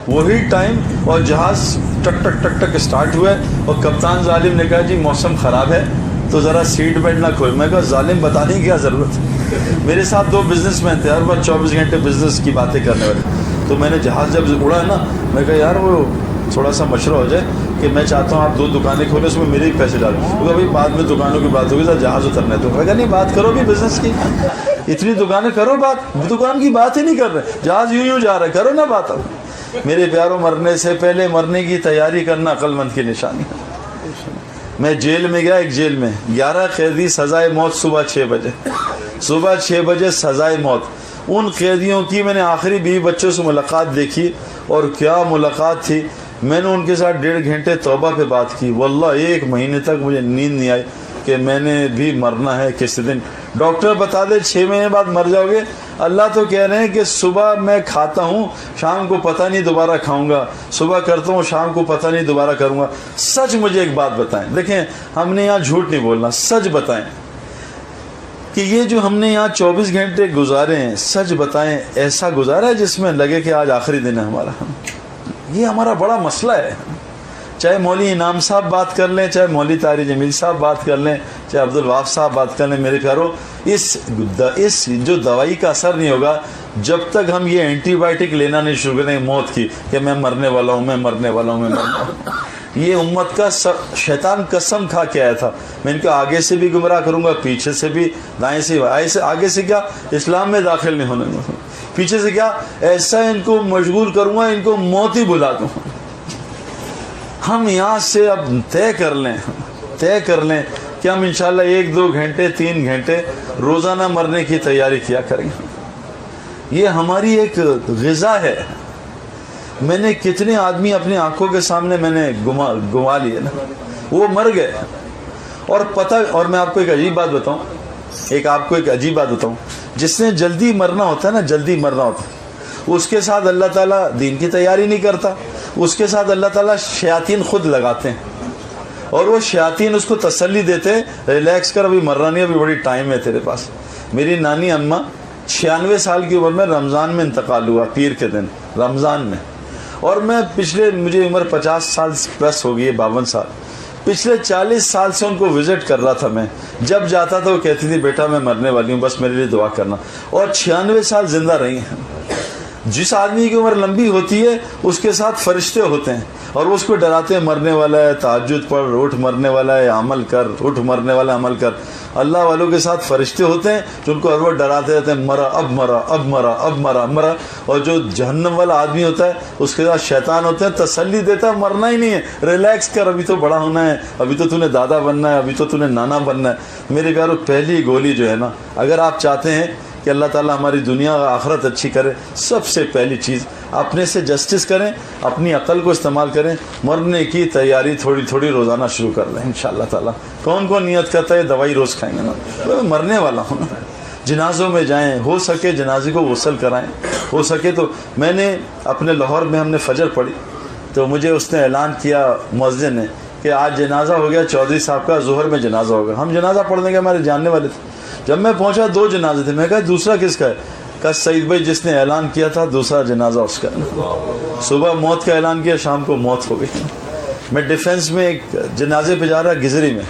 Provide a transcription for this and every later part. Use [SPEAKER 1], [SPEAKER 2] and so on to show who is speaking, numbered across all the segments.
[SPEAKER 1] وہی ٹائم اور جہاز ٹک ٹک ٹک ٹک اسٹارٹ ہوا ہے اور کپتان ظالم نے کہا جی موسم خراب ہے تو ذرا سیٹ بیلٹ نہ کھول. میں کہا ظالم بتانے کی کیا ضرورت ہے. میرے ساتھ 2 بزنس مین تھے, ہر وقت 24 گھنٹے بزنس کی باتیں کرنے والے. تو میں نے جہاز جب اڑا نا, میں کہا یار وہ تھوڑا سا مشورہ ہو جائے کہ میں چاہتا ہوں آپ 2 دکانیں کھولیں, اس میں میرے ہی پیسے ڈالیں. کیونکہ بھائی بعد میں دکانوں کی بات ہوگی, سر جہاز اترنا ہے. تو میں کہا نہیں بات کرو بھی بزنس کی, اتنی دکانیں کرو, بات دکان کی بات ہی نہیں کر رہے, جہاز یوں جا رہا ہے, کرو نا بات. میرے پیاروں, مرنے سے پہلے مرنے کی تیاری کرنا عقل مند کی نشانی ہے. میں جیل میں گیا, ایک جیل میں 11 قیدی, سزائے موت صبح 6 بجے, صبح 6 بجے سزائے موت. ان قیدیوں کی میں نے آخری بیوی بچوں سے ملاقات دیکھی, اور کیا ملاقات تھی. میں نے ان کے ساتھ 1.5 گھنٹے توبہ پہ بات کی. واللہ 1 مہینے تک مجھے نیند نہیں آئی کہ میں نے بھی مرنا ہے کسی دن. ڈاکٹر بتا دے 6 مہینے بعد مر جاؤ گے. اللہ تو کہہ رہے ہیں کہ صبح میں کھاتا ہوں, شام کو پتہ نہیں دوبارہ کھاؤں گا, صبح کرتا ہوں, شام کو پتہ نہیں دوبارہ کروں گا. سچ مجھے ایک بات بتائیں, دیکھیں ہم نے یہاں جھوٹ نہیں بولنا, سچ بتائیں کہ یہ جو ہم نے یہاں 24 گھنٹے گزارے ہیں, سچ بتائیں ایسا گزارا ہے جس میں لگے کہ آج آخری دن ہے ہمارا. یہ ہمارا بڑا مسئلہ ہے. چاہے مولوی انعام صاحب بات کر لیں, چاہے مولوی طاہر جمیل صاحب بات کر لیں, چاہے عبدالوہاب صاحب بات کر لیں, میرے پیاروں اس جو دوائی کا اثر نہیں ہوگا جب تک ہم یہ اینٹی بائیوٹک لینا نہیں شروع کریں موت کی, کہ میں مرنے والا ہوں, میں مرنے والا ہوں, میں مرنے والا ہوں. یہ امت کا شیطان قسم کھا کے آیا تھا, میں ان کو آگے سے بھی گمراہ کروں گا, پیچھے سے بھی, دائیں سے, آگے سے کیا اسلام میں داخل نہیں ہونے دوں, پیچھے سے کیا ایسا ان کو مشغول کروں گا ان کو موت ہی بلا دوں. ہم یہاں سے اب طے کر لیں کہ ہم انشاءاللہ 1-2 گھنٹے 3 گھنٹے روزانہ مرنے کی تیاری کیا کریں گے. یہ ہماری ایک غذا ہے. میں نے کتنے آدمی اپنی آنکھوں کے سامنے میں نے گما لیے نا, وہ مر گئے. اور میں آپ کو ایک عجیب بات بتاؤں, جس نے جلدی مرنا ہوتا ہے نا, جلدی مرنا ہوتا ہے, اس کے ساتھ اللہ تعالیٰ دین کی تیاری نہیں کرتا, اس کے ساتھ اللہ تعالیٰ شیاطین خود لگاتے ہیں, اور وہ شیاطین اس کو تسلی دیتے ہیں, ریلیکس کر, ابھی مرنا نہیں, ابھی بڑی ٹائم ہے تیرے پاس. میری نانی اماں 96 سال کی عمر میں رمضان میں انتقال ہوا, پیر کے دن رمضان میں. اور میں مجھے عمر 50 سال پلس ہو گئی ہے, 52 سال, پچھلے 40 سال سے ان کو وزٹ کر رہا تھا میں. جب جاتا تھا وہ کہتی تھی بیٹا میں مرنے والی ہوں, بس میرے لیے دعا کرنا. اور 96 سال زندہ رہی ہیں. جس آدمی کی عمر لمبی ہوتی ہے اس کے ساتھ فرشتے ہوتے ہیں, اور وہ اس کو ڈراتے ہیں, مرنے والا ہے تہجد پڑھ, اٹھ, مرنے والا ہے عمل کر, اٹھ, مرنے والا ہے عمل کر. اللہ والوں کے ساتھ فرشتے ہوتے ہیں جو ان کو ہر وقت ڈراتے رہتے ہیں, مرا اب مرا, اب مرا, اب مرا, مرا. اور جو جہنم والا آدمی ہوتا ہے اس کے ساتھ شیطان ہوتے ہیں, تسلی دیتا ہے, مرنا ہی نہیں ہے, ریلیکس کر, ابھی تو بڑا ہونا ہے, ابھی تو نے دادا بننا ہے, ابھی تو نے نانا بننا ہے. میرے پیاروں, پہلی گولی جو ہے نا, اگر آپ چاہتے ہیں کہ اللہ تعالیٰ ہماری دنیا اور آخرت اچھی کرے, سب سے پہلی چیز اپنے سے جسٹس کریں, اپنی عقل کو استعمال کریں, مرنے کی تیاری تھوڑی تھوڑی روزانہ شروع کر لیں انشاءاللہ تعالیٰ. کون نیت کرتا ہے دوائی روز کھائیں گے نا, مرنے والا ہوں نا. جنازوں میں جائیں, ہو سکے جنازے کو غسل کرائیں, ہو سکے تو. میں نے اپنے لاہور میں ہم نے فجر پڑھی تو مجھے اس نے اعلان کیا مؤذن نے کہ آج جنازہ ہو گیا چودھری صاحب کا, ظہر میں جنازہ ہوگا. ہم جنازہ پڑھنے کے ہمارے جاننے والے تھے. جب میں پہنچا 2 جنازے تھے. میں کہا دوسرا کس کا ہے؟ کہا سعید بھائی جس نے اعلان کیا تھا دوسرا جنازہ اس کا. صبح موت کا اعلان کیا, شام کو موت ہو گئی. میں ڈیفینس میں ایک جنازے پہ جا رہا گزری میں,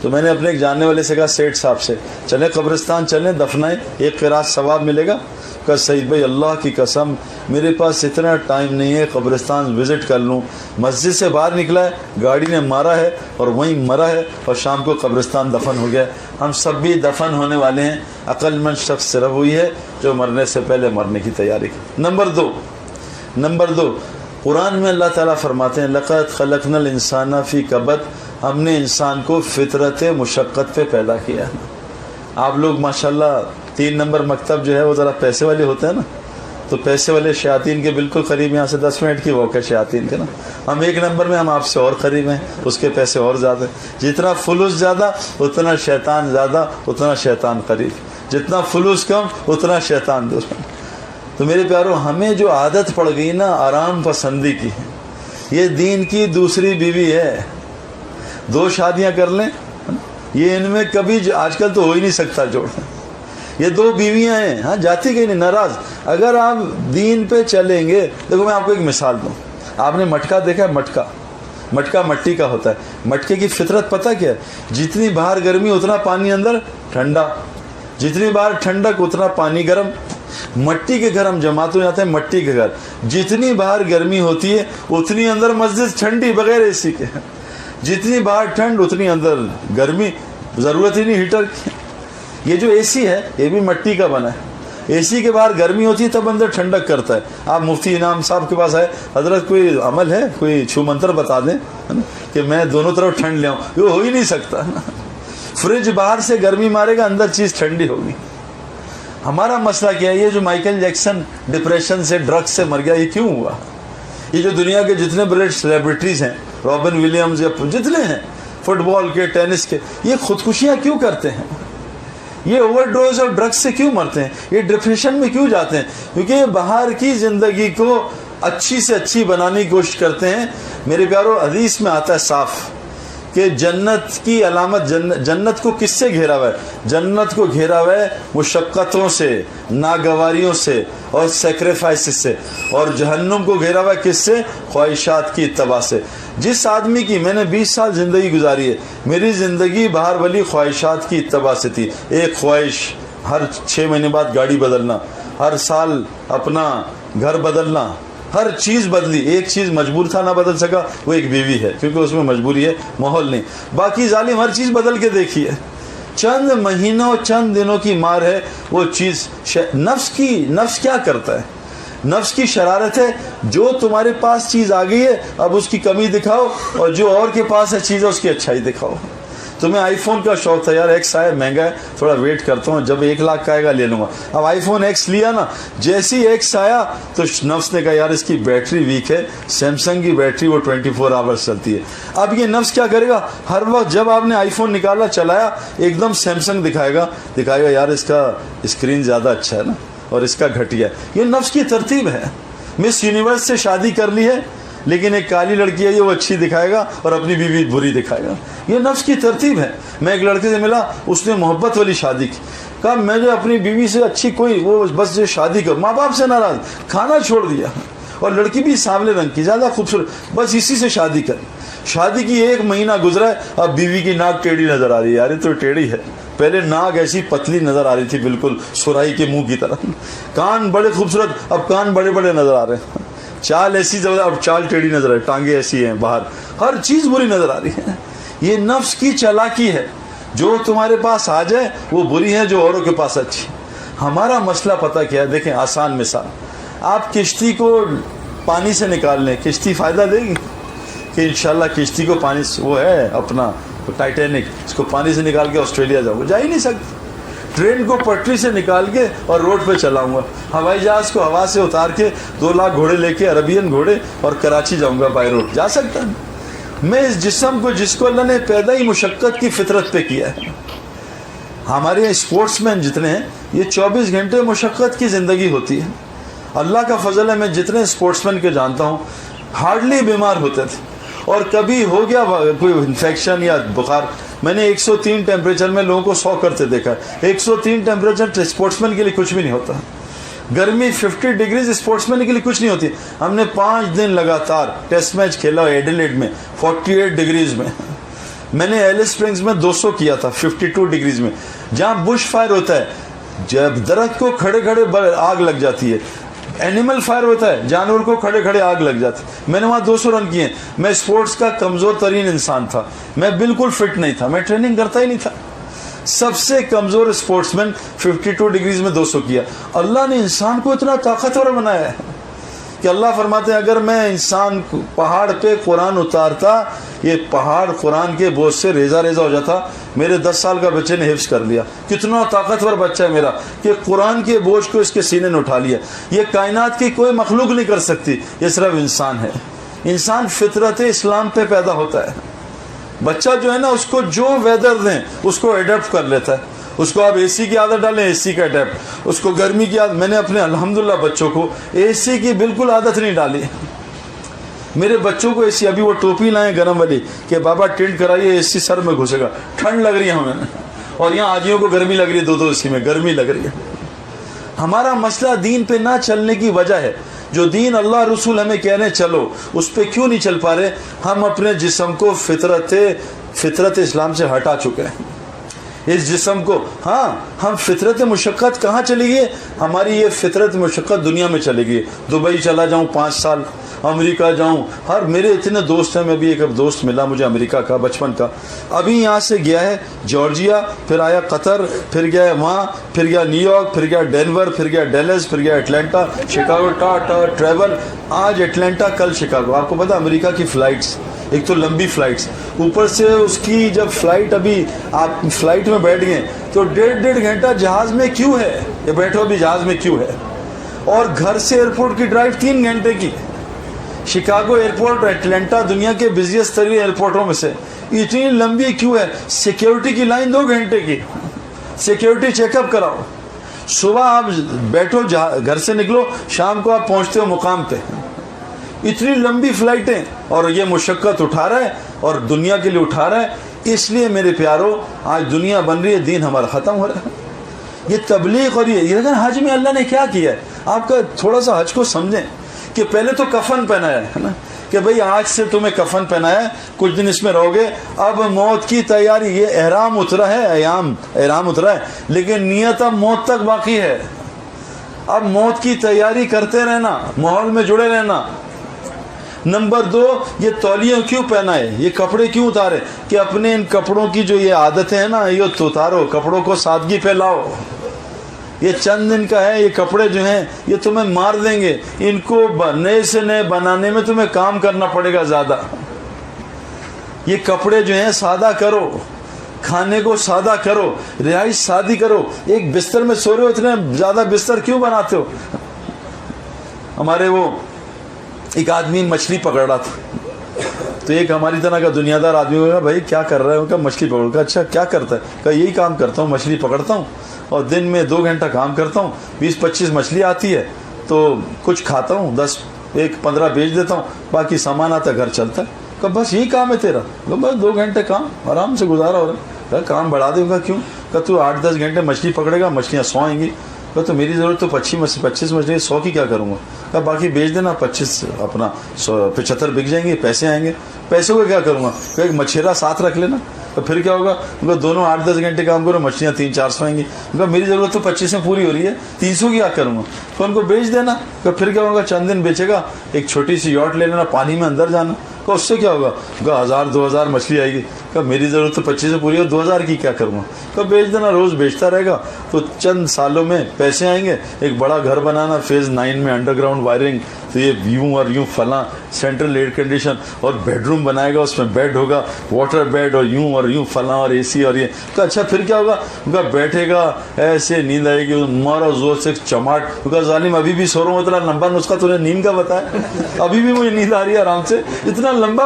[SPEAKER 1] تو میں نے اپنے ایک جاننے والے سے کہا سیٹھ صاحب سے, چلیں قبرستان چلیں, دفنائیں, 1 قرات ثواب ملے گا. کہا سعید بھائی اللہ کی قسم میرے پاس اتنا ٹائم نہیں ہے قبرستان وزٹ کر لوں. مسجد سے باہر نکلا ہے, گاڑی نے مارا ہے اور وہیں مرا ہے, اور شام کو قبرستان دفن ہو گیا. ہم سب بھی دفن ہونے والے ہیں. عقل مند شخص صرف ہوئی ہے جو مرنے سے پہلے مرنے کی تیاری کی. نمبر دو, قرآن میں اللہ تعالیٰ فرماتے ہیں لقد خلقنا الانسان فی کبد, ہم نے انسان کو فطرت مشقت پہ پیدا کیا. آپ لوگ ماشاءاللہ 3 نمبر مکتب جو ہے وہ ذرا پیسے والے ہوتے ہیں نا, تو پیسے والے شیاطین کے بالکل قریب, یہاں سے 10 منٹ کی واک ہے شیاطین کے نا. ہم 1 نمبر میں, ہم آپ سے اور قریب ہیں, اس کے پیسے اور زیادہ ہیں. جتنا فلوس زیادہ اتنا شیطان زیادہ, اتنا شیطان قریب. جتنا فلوس کم اتنا شیطان دور. تو میرے پیاروں, ہمیں جو عادت پڑ گئی نا آرام پسندی کی, یہ دین کی دوسری بیوی ہے. 2 شادیاں کر لیں, یہ ان میں کبھی آج کل تو ہو ہی نہیں سکتا جوڑ. یہ 2 بیویاں ہیں, ہاں جاتی کہیں نہیں, ناراض. اگر آپ دین پہ چلیں گے، دیکھو میں آپ کو ایک مثال دوں. آپ نے مٹکا دیکھا ہے؟ مٹکا مٹی کا ہوتا ہے. مٹکے کی فطرت پتہ کیا ہے؟ جتنی باہر گرمی اتنا پانی اندر ٹھنڈا، جتنی باہر ٹھنڈک اتنا پانی گرم. مٹی کے گھر ہم جماعت ہو جاتے ہیں. مٹی کے گھر جتنی باہر گرمی ہوتی ہے اتنی اندر مسجد ٹھنڈی بغیر اے سی کے. جتنی باہر ٹھنڈ اتنی اندر گرمی، ضرورت ہی نہیں ہیٹر کی. یہ جو اے سی ہے یہ بھی مٹی کا بنا ہے. اے سی کے باہر گرمی ہوتی ہے تب اندر ٹھنڈک کرتا ہے. آپ مفتی انعام صاحب کے پاس آئے، حضرت کوئی عمل ہے، کوئی چھو منتر بتا دیں کہ میں دونوں طرف ٹھنڈ لے آؤں. یہ ہو ہی نہیں سکتا. فریج باہر سے گرمی مارے گا، اندر چیز ٹھنڈی ہوگی. ہمارا مسئلہ کیا ہے؟ یہ جو مائیکل جیکسن ڈپریشن سے ڈرگ سے مر گیا، یہ کیوں ہوا؟ یہ جو دنیا کے جتنے بڑے سیلیبریٹیز ہیں، رابن ولیمز یا جتنے ہیں فٹ بال کے، ٹینس کے، یہ خودکشیاں کیوں کرتے ہیں؟ یہ اوور ڈوز اور ڈرگس سے کیوں مرتے ہیں؟ یہ ڈپریشن میں کیوں جاتے ہیں؟ کیونکہ یہ باہر کی زندگی کو اچھی سے اچھی بنانے کی کوشش کرتے ہیں. میرے پیارو، حدیث میں آتا ہے صاف کہ جنت کی علامت، جنت کو کس سے گھیرا ہوا ہے؟ جنت کو گھیرا ہوا ہے مشقتوں سے، ناگواریوں سے اور سیکریفائسز سے. اور جہنم کو گھیرا ہوا ہے کس سے؟ خواہشات کی اتباع سے. جس آدمی کی، میں نے 20 سال زندگی گزاری ہے، میری زندگی باہر والی خواہشات کی اتباع سے تھی. ایک خواہش، ہر 6 مہینے بعد گاڑی بدلنا، ہر سال اپنا گھر بدلنا، ہر چیز بدلی. ایک چیز مجبور تھا، نہ بدل سکا، وہ ایک بیوی ہے، کیونکہ اس میں مجبوری ہے، ماحول نہیں. باقی ظالم ہر چیز بدل کے دیکھی ہے. چند مہینوں چند دنوں کی مار ہے وہ چیز. نفس کیا کرتا ہے؟ نفس کی شرارت ہے، جو تمہارے پاس چیز آ گئی ہے اب اس کی کمی دکھاؤ، اور جو اور کے پاس ہے چیز ہے اس کی اچھائی دکھاؤ. تمہیں آئی فون کا شوق تھا، یار ایکس آیا مہنگا ہے، تھوڑا ویٹ کرتا ہوں، جب 1 لاکھ کا آئے گا لے لوں گا. اب آئی فون ایکس لیا نا، جیسی ایکس آیا تو نفس نے کہا یار اس کی بیٹری ویک ہے، سیمسنگ کی بیٹری وہ 24 آورس چلتی ہے. اب یہ نفس کیا کرے گا؟ ہر وقت جب آپ نے آئی فون نکالا، چلایا، ایک دم سیمسنگ دکھائے گا یار اس کا اسکرین زیادہ اچھا ہے نا، اور اس کا گھٹیا ہے. یہ نفس کی ترتیب ہے. مس یونیورس سے شادی کر لی ہے، لیکن ایک کالی لڑکی ہے یہ وہ اچھی دکھائے گا اور اپنی بیوی بری دکھائے گا. یہ نفس کی ترتیب ہے. میں ایک لڑکے سے ملا، اس نے محبت والی شادی کی. کہا میں جو اپنی بیوی سے اچھی کوئی، وہ بس جو شادی کر، ماں باپ سے ناراض، کھانا چھوڑ دیا، اور لڑکی بھی سانولے رنگ کی، زیادہ خوبصورت، بس اسی سے شادی کری. شادی کی 1 مہینہ گزرا ہے، اب بیوی کی ناک ٹیڑھی نظر آ رہی ہے. یار یہ تو ٹیڑھی ہے. پہلے ناک ایسی پتلی نظر آ رہی تھی، بالکل سرائی کے منہ کی طرح. کان بڑے خوبصورت، اب کان بڑے بڑے نظر آ رہے ہیں. چال ایسی زبردست، اب چال ٹیڑھی نظر آ رہی، ٹانگیں ایسی ہیں باہر، ہر چیز بری نظر آ رہی ہے. یہ نفس کی چالاکی ہے. جو تمہارے پاس آ جائے وہ بری ہے، جو اوروں کے پاس اچھی. ہمارا مسئلہ پتہ کیا ہے؟ دیکھیں آسان مثال، آپ کشتی کو پانی سے نکال لیں، کشتی فائدہ دے گی کہ انشاءاللہ کشتی کو پانی، وہ ہے اپنا ٹائٹینک، اس کو پانی سے نکال کے آسٹریلیا جاؤ گا، جا ہی نہیں سکتے. ٹرین کو پٹری سے نکال کے اور روڈ پہ چلاؤں گا. ہوائی جہاز کو ہوا سے اتار کے 2 لاکھ گھوڑے لے کے، عربین گھوڑے، اور کراچی جاؤں گا بائی روڈ، جا سکتا ہے. میں اس جسم کو، جس کو اللہ نے پیدا ہی مشقت کی فطرت پہ کیا ہے. ہمارے اسپورٹس مین جتنے ہیں یہ 24 گھنٹے مشقت کی زندگی ہوتی ہے. اللہ کا فضل ہے، میں جتنے اسپورٹس مین کے جانتا ہوں ہارڈلی بیمار ہوتے تھے، اور کبھی ہو گیا کوئی انفیکشن یا بخار. میں نے 103 ٹیمپریچر میں لوگوں کو 100 کرتے دیکھا ہے. 103 ٹیمپریچر اسپورٹس مین کے لیے کچھ بھی نہیں ہوتا. گرمی 50 ڈگریز اسپورٹس مین کے لیے کچھ نہیں ہوتی. ہم نے 5 دن لگاتار ٹیسٹ میچ کھیلا ایڈیلیڈ میں 48 ڈگریز میں. میں نے ایلس اسپرنگز میں 200 کیا تھا 52 ڈگریز میں، جہاں بش فائر ہوتا ہے، جب درخت کو کھڑے کھڑے آگ لگ جاتی ہے. اینیمل فائر ہوتا ہے، جانور کو کھڑے کھڑے آگ لگ جاتی. میں نے وہاں 200 رن کیے. میں اسپورٹس کا کمزور ترین انسان تھا، میں بالکل فٹ نہیں تھا، میں ٹریننگ کرتا ہی نہیں تھا. سب سے کمزور اسپورٹس مین 52 ڈگریز میں 200 کیا. اللہ نے انسان کو اتنا طاقتور بنایا ہے کہ اللہ فرماتے ہیں اگر میں انسان کو پہاڑ پہ قرآن اتارتا، یہ پہاڑ قرآن کے بوجھ سے ریزہ ریزہ ہو جاتا. میرے 10 سال کا بچے نے حفظ کر لیا. کتنا طاقتور بچہ ہے میرا کہ قرآن کے بوجھ کو اس کے سینے نے اٹھا لیا. یہ کائنات کی کوئی مخلوق نہیں کر سکتی، یہ صرف انسان ہے. انسان فطرت اسلام پہ پیدا ہوتا ہے. بچہ جو ہے نا، اس کو جو ویدر دیں اس کو اڈیپٹ کر لیتا ہے. اس کو آپ اے سی کی عادت ڈالیں، اے سی کا اڈیپٹ. اس کو گرمی کی عادت، میں نے اپنے الحمدللہ بچوں کو اے سی کی بالکل عادت نہیں ڈالی. میرے بچوں کو اے سی، ابھی وہ ٹوپی لائیں گرم والی کہ بابا ٹینٹ کرائیے، اے سی سر میں گھسے گا، ٹھنڈ لگ رہی ہے ہمیں. اور یہاں آجیوں کو گرمی لگ رہی ہے، 2 اے سی میں گرمی لگ رہی ہے. ہمارا مسئلہ دین پہ نہ چلنے کی وجہ ہے. جو دین اللہ رسول ہمیں کہہ رہے ہیں چلو, اس پہ کیوں نہیں چل پا رہے؟ ہم اپنے جسم کو فطرت اسلام سے ہٹا چکے ہیں. اس جسم کو, ہاں ہم فطرت مشقت کہاں چلی گئی؟ ہماری یہ فطرت مشقت دنیا میں چلی گئی. دبئی چلا جاؤں 5 سال, امریکہ جاؤں, میرے اتنے دوست ہیں. میں بھی ایک دوست ملا مجھے امریکہ کا بچپن کا, ابھی یہاں سے گیا ہے جارجیا, پھر آیا قطر, پھر گیا وہاں, پھر گیا نیو یارک, پھر گیا ڈینور, پھر گیا ڈیلس, پھر گیا اٹلانٹا, شکاگو, ٹریول. آج اٹلانٹا, کل شکاگو. آپ کو پتا امریکہ کی فلائٹس, ایک تو لمبی فلائٹس, اوپر سے اس کی جب فلائٹ, ابھی آپ فلائٹ میں بیٹھ گئے تو 1.5 گھنٹہ جہاز میں کیوں ہے, یہ بیٹھو ابھی جہاز میں کیوں ہے. اور گھر سے ایئرپورٹ کی ڈرائیو 3 گھنٹے کی. شکاگو ایئرپورٹ, اٹلانٹا دنیا کے بزیسٹ ترین ایئرپورٹوں میں سے, اتنی لمبی کیوں ہے؟ سیکیورٹی کی لائن 2 گھنٹے کی, سیکیورٹی چیک اپ کراؤ. صبح آپ بیٹھو, گھر سے نکلو, شام کو آپ پہنچتے ہو مقام پہ. اتنی لمبی فلائٹیں, اور یہ مشقت اٹھا رہا ہے اور دنیا کے لیے اٹھا رہا ہے. اس لیے میرے پیارو, آج دنیا بن رہی ہے, دین ہمارا ختم ہو رہا ہے. یہ تبلیغ اور یہ لیکن حج میں اللہ نے کیا کیا ہے؟ آپ کا تھوڑا سا حج کو سمجھیں کہ پہلے تو کفن پہنایا ہے نا, کہ بھئی آج سے تمہیں کفن پہنایا ہے, کچھ دن اس میں رہو گے. اب موت کی تیاری, یہ احرام اترا ہے, احرام اترا ہے, لیکن نیت اب موت تک باقی ہے. اب موت کی تیاری کرتے رہنا, ماحول میں جڑے رہنا. نمبر 2, یہ تولیہ کیوں پہنا ہے, یہ کپڑے کیوں اتارے؟ کہ اپنے ان کپڑوں کی جو یہ عادتیں ہیں نا, یہ اتارو, کپڑوں کو سادگی پہ لاؤ. یہ چند دن کا ہے, یہ کپڑے جو ہیں یہ تمہیں مار دیں گے. ان کو نئے سے نئے بنانے میں تمہیں کام کرنا پڑے گا زیادہ. یہ کپڑے جو ہیں سادہ کرو, کھانے کو سادہ کرو, رہائش سادی کرو. ایک بستر میں سو رہے ہو, اتنے زیادہ بستر کیوں بناتے ہو؟ ہمارے وہ ایک آدمی مچھلی پکڑ رہا تھا, تو ایک ہماری طرح کا دنیا دار آدمی ہوگا, بھائی کیا کر رہا ہے؟ کہ مچھلی پکڑ. کا اچھا کیا کرتا ہے؟ کہ یہی کام کرتا ہوں, مچھلی پکڑتا ہوں اور دن میں 2 گھنٹہ کام کرتا ہوں. 20-25 مچھلی آتی ہے تو کچھ کھاتا ہوں, 10-15 بیچ دیتا ہوں, باقی سامان آتا ہے, گھر چلتا ہے. کہ بس یہی کام ہے تیرا؟ بس 2 گھنٹے کام آرام سے گزارا ہو رہا ہے. کام بڑھا دے گا کیوں؟ کہ تو 8-10 گھنٹے مچھلی پکڑے گا, مچھلیاں 100 آئیں گی. تو میری ضرورت تو 25 مچھلی, 100 کی کیا کروں گا؟ کہ باقی بیچ دینا, 25 اپنا 75 بک جائیں گے, پیسے آئیں گے. پیسوں کو کیا کروں گا؟ کہ ایک مچھیرا ساتھ رکھ لینا, تو پھر کیا ہوگا؟ دونوں 8-10 گھنٹے کام کرو, مچھلیاں 300-400 آئیں گی. میری ضرورت تو 25 میں پوری ہو رہی ہے, 300 کی کیا کروں گا؟ تو ان کو بیچ دینا. کہ پھر کیا ہوگا؟ چند دن بیچے گا, ایک چھوٹی سی یاٹ لے لینا, پانی میں اندر جانا. کہ اس سے کیا ہوگا؟ 1000-2000 مچھلی آئے گی. کہ میری ضرورت تو 25 سے پوری ہو, 2000 کی کیا کروں گا؟ کہ بیچ دینا, روز بیچتا رہے گا تو چند سالوں میں پیسے آئیں گے. ایک بڑا گھر بنانا, فیز 9 میں انڈر گراؤنڈ وائرنگ, تو یہ یوں اور یوں فلاں, سینٹرل ایئر کنڈیشن, اور بیڈ روم بنائے گا, اس میں بیڈ ہوگا, واٹر بیڈ, اور یوں فلاں, اور AC, اور یہ. تو اچھا پھر کیا ہوگا؟ بیٹھے گا ایسے, نیند آئے گی, مارا زور سے چماٹ. ظالم ابھی بھی سو رہا ہوں, اتنا لمبا نسخہ تو نے نیند کا بتایا, ابھی بھی مجھے نیند آ رہی ہے آرام سے. اتنا لمبا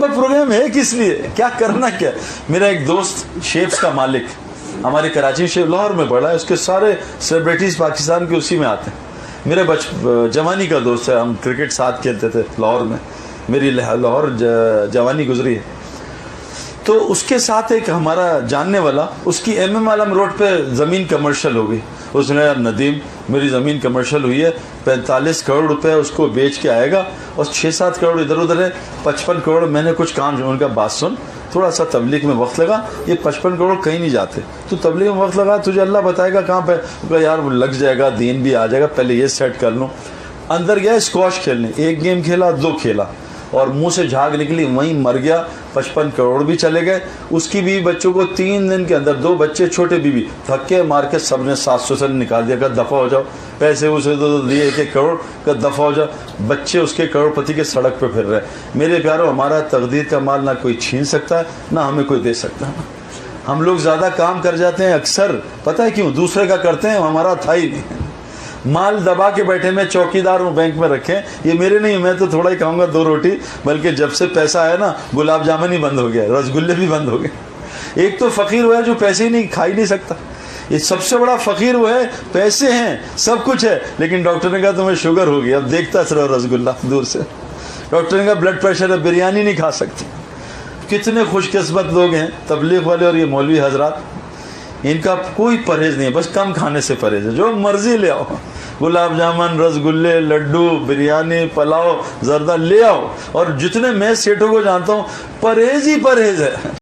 [SPEAKER 1] پروگرام ہے کس لیے؟ کیا کرنا کیا؟ میرا ایک دوست شیپس کا مالک, ہمارے کراچی شیپ لاہور میں پڑھا ہے, اس کے سارے سیلیبریٹیز پاکستان کے اسی میں آتے ہیں. میرے جوانی کا دوست ہے, ہم کرکٹ ساتھ کھیلتے تھے لاہور میں, میری لاہور جوانی گزری ہے. تو اس کے ساتھ ایک ہمارا جاننے والا, اس کی MM عالم روڈ پہ زمین کمرشل ہو گئی. اس نے یار ندیم میری زمین کمرشل ہوئی ہے, 45 کروڑ روپے اس کو بیچ کے آئے گا, اور 6-7 کروڑ ادھر ادھر ہے, 55 کروڑ میں نے کچھ کام. ان کا بات سن, تھوڑا سا تبلیغ میں وقت لگا, یہ 55 کروڑ کہیں نہیں جاتے, تو تبلیغ میں وقت لگا, تجھے اللہ بتائے گا کہاں پہ. یار لگ جائے گا, دین بھی آ جائے گا, پہلے یہ سیٹ کر لوں. اندر گیا اسکواش کھیلنے, 1 گیم کھیلا, 2 کھیلا, اور منہ سے جھاگ نکلی, وہیں مر گیا. 55 کروڑ بھی چلے گئے. اس کی بیوی بچوں کو 3 دن کے اندر, 2 بچے چھوٹے, بیوی دھکے مار کے سب نے 700 سے نکال دیا. کہ دفع ہو جاؤ, پیسے اسے تو دیے 1 کروڑ, کہ دفع ہو جاؤ. بچے اس کے کروڑ پتی کے سڑک پہ پھر رہے. میرے پیارو, ہمارا تقدیر کا مال نہ کوئی چھین سکتا ہے, نہ ہمیں کوئی دے سکتا ہے. ہم لوگ زیادہ کام کر جاتے ہیں اکثر, پتہ ہے کیوں؟ دوسرے کا کرتے ہیں, ہمارا تھا ہی نہیں. مال دبا کے بیٹھے, میں چوکیدار ہوں بینک میں رکھے, یہ میرے نہیں, میں تو تھوڑا ہی کھاؤں گا 2 روٹی, بلکہ جب سے پیسہ آیا نا, گلاب جامن ہی بند ہو گیا, رسگلے بھی بند ہو گئے. ایک تو فقیر ہوا ہے جو پیسے ہی نہیں کھا ہی نہیں سکتا, یہ سب سے بڑا فقیر وہ ہے, پیسے ہیں, سب کچھ ہے, لیکن ڈاکٹر نے کہا تمہیں شوگر ہوگی, اب دیکھتا صرف رسگلہ دور سے. ڈاکٹر نے کہا بلڈ پریشر ہے, بریانی نہیں کھا سکتے. کتنے خوش قسمت لوگ ہیں تبلیغ والے اور یہ مولوی حضرات. ان کا کوئی پرہیز نہیں ہے، بس کم کھانے سے پرہیز ہے، جو مرضی لے آؤ، گلاب جامن، رس گلے، لڈو، بریانی، پلاؤ، زردہ لے آؤ، اور جتنے میں سیٹوں کو جانتا ہوں پرہیز ہی پرہیز ہے۔